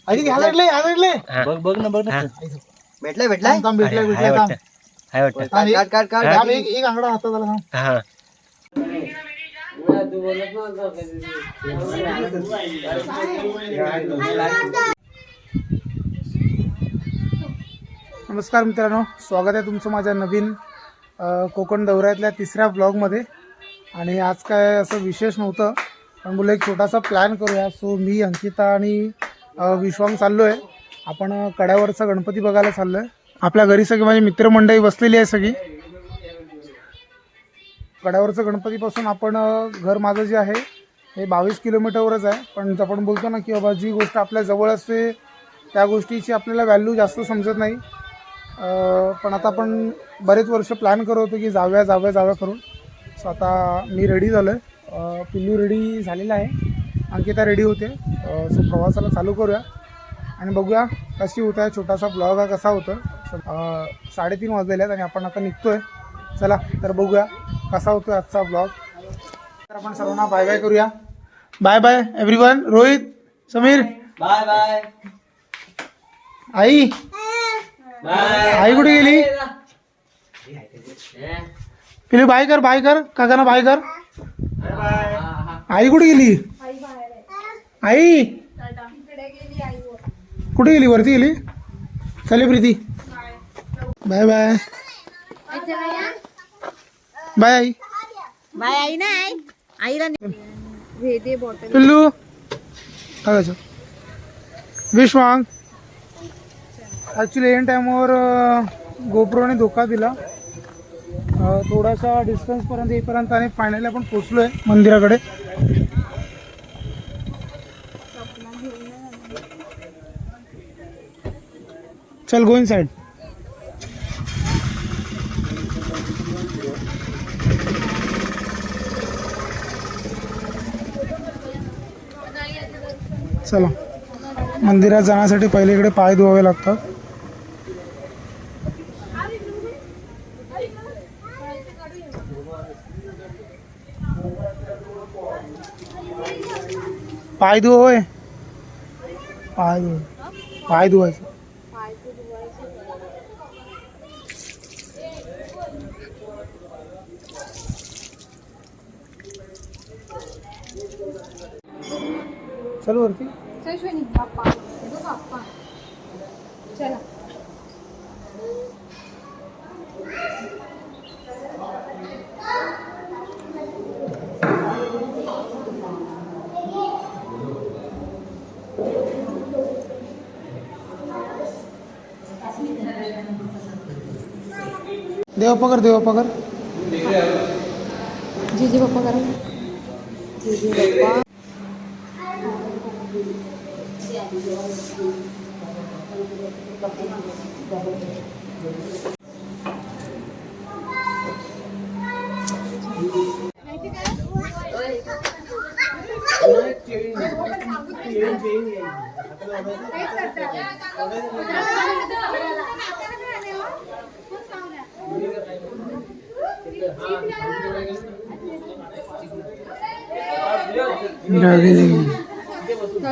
आधी घ्यायला लागले बघ ना भेटलाय एक आंगडा हातात आला हा. नमस्कार मित्रांनो, स्वागत आहे तुमचं माझ्या नवीन कोकण दौऱ्यातल्या तिसऱ्या ब्लॉगमध्ये. आणि आज काय असं विशेष नव्हतं, पण बोललो एक छोटासा प्लॅन करूया. सो मी, अंकिता आणि विश्वांग चाललो आहे. आपण कड्यावरचा गणपती बघायला चाललो आहे. आपल्या घरी सगळी माझी मित्रमंडळी बसलेली आहे सगळी. कड्यावरचं गणपतीपासून आपण घर माझं जे आहे हे 22 किलोमीटरवरच आहे. पण आपण बोलतो ना की बाबा जी गोष्ट आपल्या जवळ असते त्या गोष्टीची आपल्याला व्हॅल्यू जास्त समजत नाही. पण आता आपण बरेच वर्ष प्लॅन करत होतो की जाऊया करून. सो आता मी रेडी झालो आहे, पिल्लू रेडी झालेला आहे, अंकिता रेडी होते. सो प्रवासाला चालू करूया आणि बघूया कशी होत आहे. छोटासा ब्लॉग हा कसा होतो. 3:30 वाजलेले आहेत आणि आपण आता निघतो आहे. चला तर बघूया कसा होतो आजचा ब्लॉग. तर आपण सर्वांना बाय बाय करूया. Bye bye everyone. Rohit, Samir bye bye. आई आई कुठे गेली? पिलू बाय कर काकांना बाय कर. आई कुठे गेली? आई कुठे गेली? वरती गेली. चले प्रीती, बाय बाय. बाय आई. बाय आई नाही आईला पिल्लू काय विश्वांग. ॲक्च्युली एन टाईमवर गोप्रोने धोका दिला. थोडासा डिस्टन्सपर्यंत येईपर्यंत आणि फायनली आपण पोचलो आहे मंदिराकडे. चल गो इन साइड. चला, मंदिरात जाण्यासाठी पहिले इकडे पाय धुवावे लागतात. पाय धुव होय, पाय धुवायचं. चल वरती. चला देवप्पा कर. जीजी पप्पा करा. जीजी पप्पा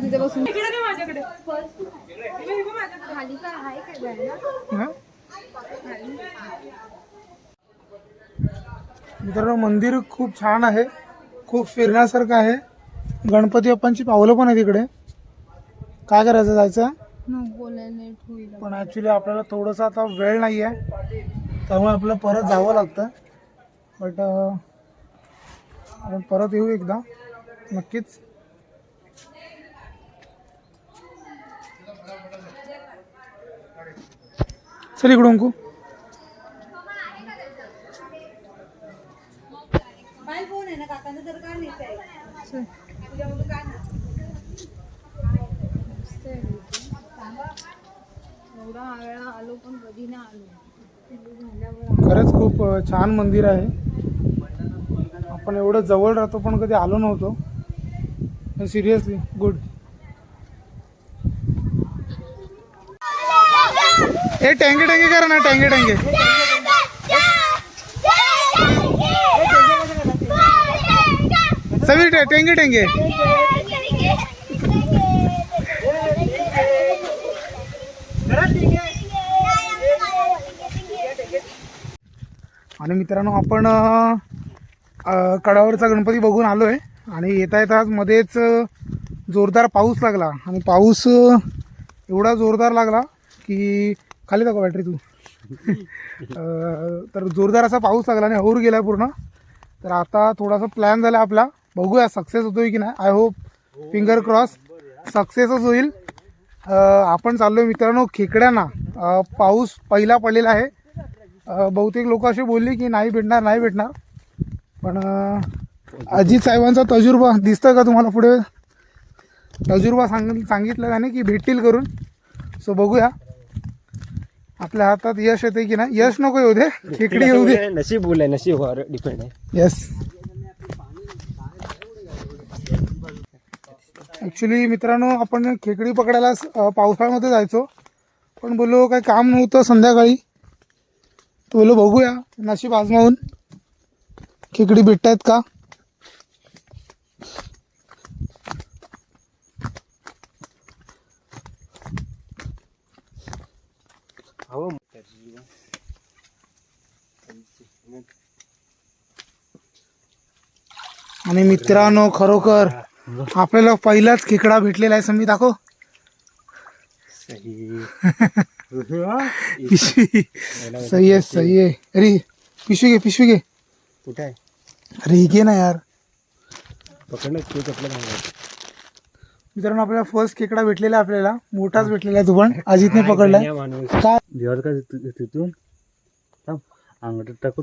तिथे बसून मित्रांनो, मंदिर खूप छान आहे, खूप फिरण्यासारखं आहे. गणपती बाप्पांची पावलं पण आहे तिकडे. काय करायचं, जायचं पण ॲक्च्युली आपल्याला थोडंसं आता वेळ नाही आहे, त्यामुळे आपल्याला परत जावं लागतं. बट आपण परत येऊ एकदा नक्कीच. चल इकडून अंकू. खरंच खूप छान मंदिर आहे. आपण एवढं जवळ राहतो पण कधी आलो नव्हतो. Seriously good. हे टँगे करा ना, टँगे. समीर टेंगे आणि मित्रांनो आपण कडावरचा गणपती बघून आलो आहे आणि येता येताच मध्येच जोरदार पाऊस लागला आणि पाऊस एवढा जोरदार लागला की खाली दाखव बॅटरी तू तर जोरदार असा पाऊस लागला आणि हौर गेला पूर्ण. तर आता थोडासा प्लॅन झाला आपला, बघूया सक्सेस होतोय की नाही. आय होप फिंगर क्रॉस सक्सेसच होईल. आपण चाललोय मित्रांनो खेकड्यांना. पाऊस पहिला पडलेला आहे. बहुतेक लोक असे बोलले की नाही भेटणार पण अजित साहेबांचा तजुर्बा दिसतं का तुम्हाला पुढे, तजुर्बा सांगितलं त्याने की भेटतील करून. सो बघूया आपल्या हातात यश येते की नाही. यश नको येऊ दे, खेकडी येऊ दे. नशीब बोलाय, नशीबवर डिपेंड आहे. येस ॲक्च्युली मित्रांनो आपण खेकडी पकडायला पावसाळ्यामध्ये जायचो, पण बोललो काही काम नव्हतं संध्याकाळी, तर बोललो बघूया नशीब आजमावून खेकडी भेटतायत का. आणि मित्रांनो खरोखर आपल्याला पहिलाच खेकडा भेटलेला आहे. समी दाखव पिशवी. सही आहे. अरे पिशवी घे. कुठे आहे? अरे घे ना यार. पकडलं मित्रांनो आपल्याला फर्स्ट खेकडा भेटलेला आहे. आपल्याला मोठाच भेटलेला आहे. तू पण अजितने पकडलाय काय? तिथून नको टाक.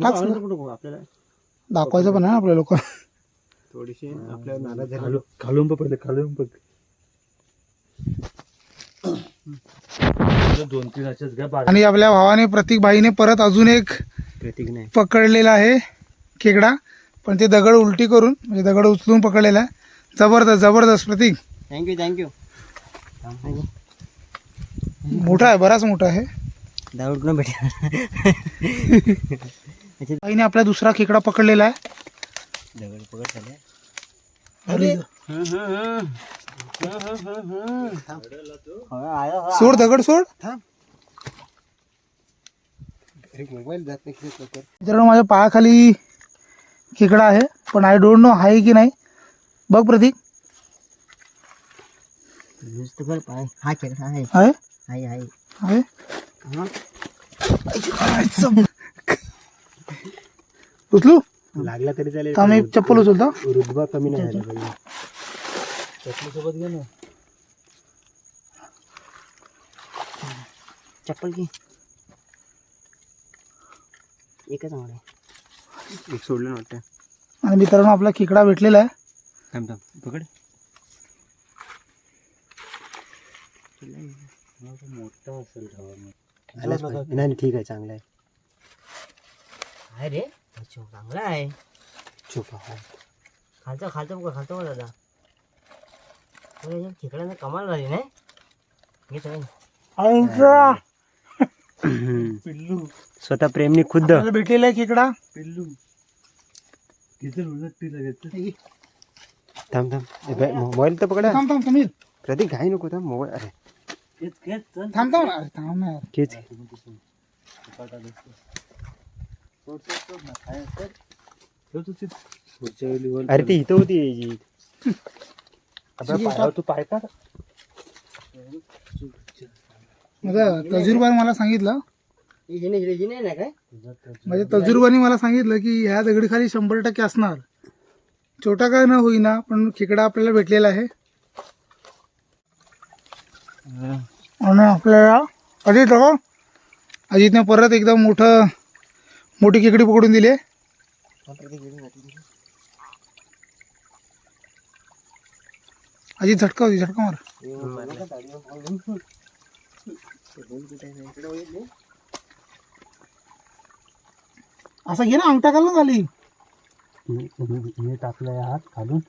आपल्याला दाखवायचं पण आहे आपल्या लोक. थोडीशी आपल्या नाराज झालो. खालून बघ. 2-3 असेच घ्या. आणि आपल्या भावाने प्रतीक भाईने परत अजून एक प्रतीक नाही पकडलेला आहे खेकडा, पण ते दगड उलटी करून म्हणजे दगड उचलून पकडलेला आहे. जबरदस्त प्रतीक. थँक्यू. मोठा आहे, बराच मोठा आहे. दाऊड न भेट. भाईने आपला दुसरा खेकडा पकडलेला आहे. दगड पकड झाले. अरे सोड दगड सोड. मोबाईल जात नाही. मित्रांनो माझ्या पायाखाली खेकडा आहे, पण आय डोंट नो आहे की नाही. बघ प्रतीक. हा खेकडा आहे. आहे उचलू लागला तरी चालेल. थांब एक चप्पल उचलतो. रुतबा कमी नाही झाला पाहिजे. चप्पल सोबत घे ना. चप्पल घे. एकच आवड आहे. एक सोडलं ना वाटतं. आणि मित्रांनो आपला खेकडा भेटलेला आहे. थांब पकड. मोठा असेल नाही. ठीक आहे, चांगला आहे. आहे रे, चांगला आहे. छोटा आहे. खालचा बघा दादा. खेकड्यानं कमाल झाली नाही. पिल्लू स्वतः प्रेमनी खुद्द भेटलेला आहे खेकडा. पिल्लू थांब मोबाईल तर पकडा. थांब समीर. प्रतीक घाई नको. थांब मोबाईल. अरे थांब ना यार. खेच. अरे ती इथं होती. तू पाय का. माझा तजुर्बाने मला सांगितलं माझ्या तजुर्बाने मला सांगितलं की ह्या दगडीखाली 100% असणार. छोटा काय न होईना पण खेकडा आपल्याला भेटलेला आहे. आणि आपल्याला अजितने परत एकदम मोठी खेकडी पकडून दिली आहे. अजित झटका मार. असं घे ना, अंगठा घालून झाली. टाकलाय हात खालून.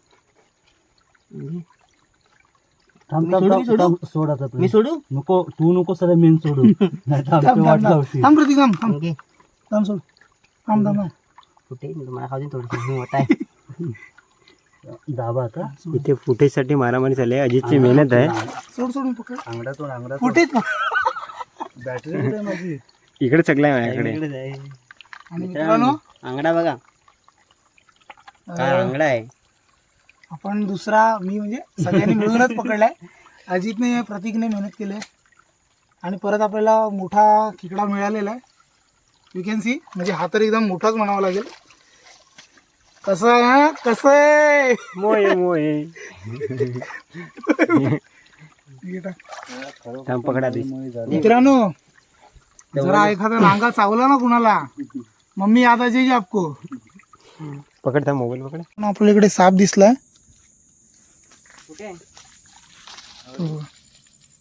सोड आता. मी सोडू नको. तू नको सर. मेन सोडू. थांब प्रतीक थांब सोड. थांब कुठे मला खाऊन थोडी होत आहे. दाबा आता. इथे फुटेज साठी मारामारी चालली आहे. अजितची मेहनत आहे. सोड पकड. अंगडातून फुटेज बॅटरी माझी इकडे सगळं आहे माझ्याकडे. आणि मित्रांनो आंगडा बघा काय आंगडा आहे. आपण दुसरा मी म्हणजे सगळ्यांनी मिळूनच पकडलाय. अजितने प्रतीकने मेहनत केली आहे आणि परत आपल्याला मोठा खेकडा मिळालेला आहे. यू कॅन सी म्हणजे हा तर एकदम मोठाच म्हणावा लागेल. कसं आहे हा? कसं आहे मोये मोये पकडा मित्रांनो, जरा एखादा नांगा चावला ना कुणाला मम्मी याद आ जाएगी आपको. पकडता मोबाईल पकड. आपल्या इकडे साप दिसलाय. कुठे हो.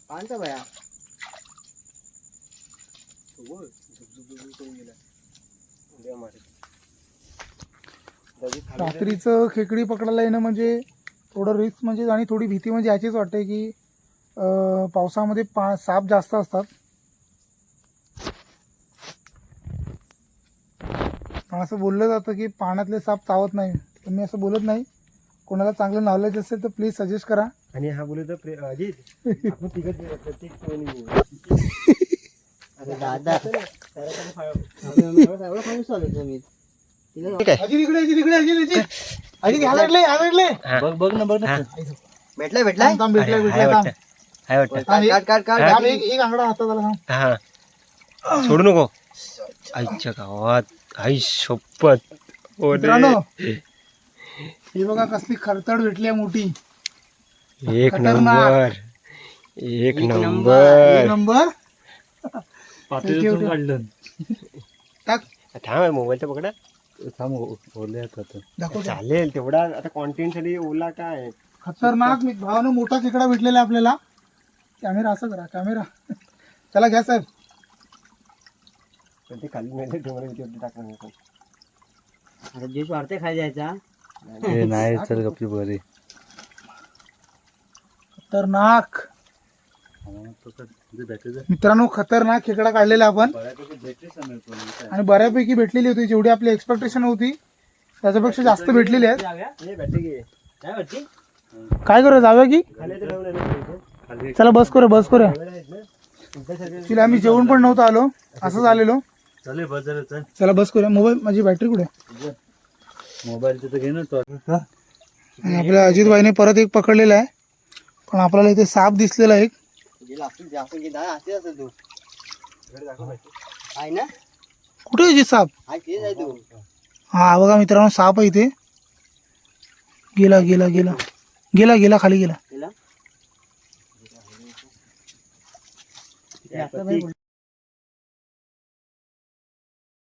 पाहता बाया रात्रीचं खेकडी पकडायला येणं म्हणजे थोडं रिस्क म्हणजे आणि थोडी भीती म्हणजे याचीच वाटते की पावसामध्ये साप जास्त असतात. पण असं बोललं जातं की पाण्यातले साप चावत नाही. तर मी असं बोलत नाही. कोणाला चांगलं नॉलेज असेल तर प्लीज सजेस्ट करा. आणि हा बोलू तर अजित आपण तिघं प्रत्येक अरे दादा बघ ना भेटलाय भेटलाय एक आंगडा हातात आला थांब. हा सोडू नको. आईच्या गावात आई शपथ. मित्रांनो ही बघा कसली खरतड भेटली आहे मोठी. एक खतरनाक. नंबर एक नंबर नंबर टाक थांब मोबाईलचा पकडा. दाखव ते. चालेल तेवढा आता कॉन्टेंट साठी ओला काय. खतरनाक मी भावानं मोठा खेकडा भेटलेला आहे आपल्याला. कॅमेरा असं करा कॅमेरा. चला घ्या साहेब. पण ते खाली नाही ठेवलं टाकणार. आता ज्यूस वाढते खाय जायचा. नाही तर गप्पी बरी खतरनाक मित्रांनो, खतरनाक खेकडा काढलेला आपण आणि बऱ्यापैकी भेटलेली होती. जेवढी आपली एक्सपेक्टेशन होती त्याच्यापेक्षा जास्त भेटलेली आहेत. काय करूया जाऊया की चला बस करूया. तिला आम्ही जेवण पण नव्हतं आलो असंच आलेलो. चला बस करूया. मोबाईल माझी बॅटरी कुठे. मोबाईलचं तर घे ना तो. आणि आपल्या अजितभाईने परत एक पकडलेला आहे. पण आपल्याला इथे साप दिसलेला एक. कुठे आहे साप. हा बघा मित्रांनो साप आहे इथे. गेला खाली गेला.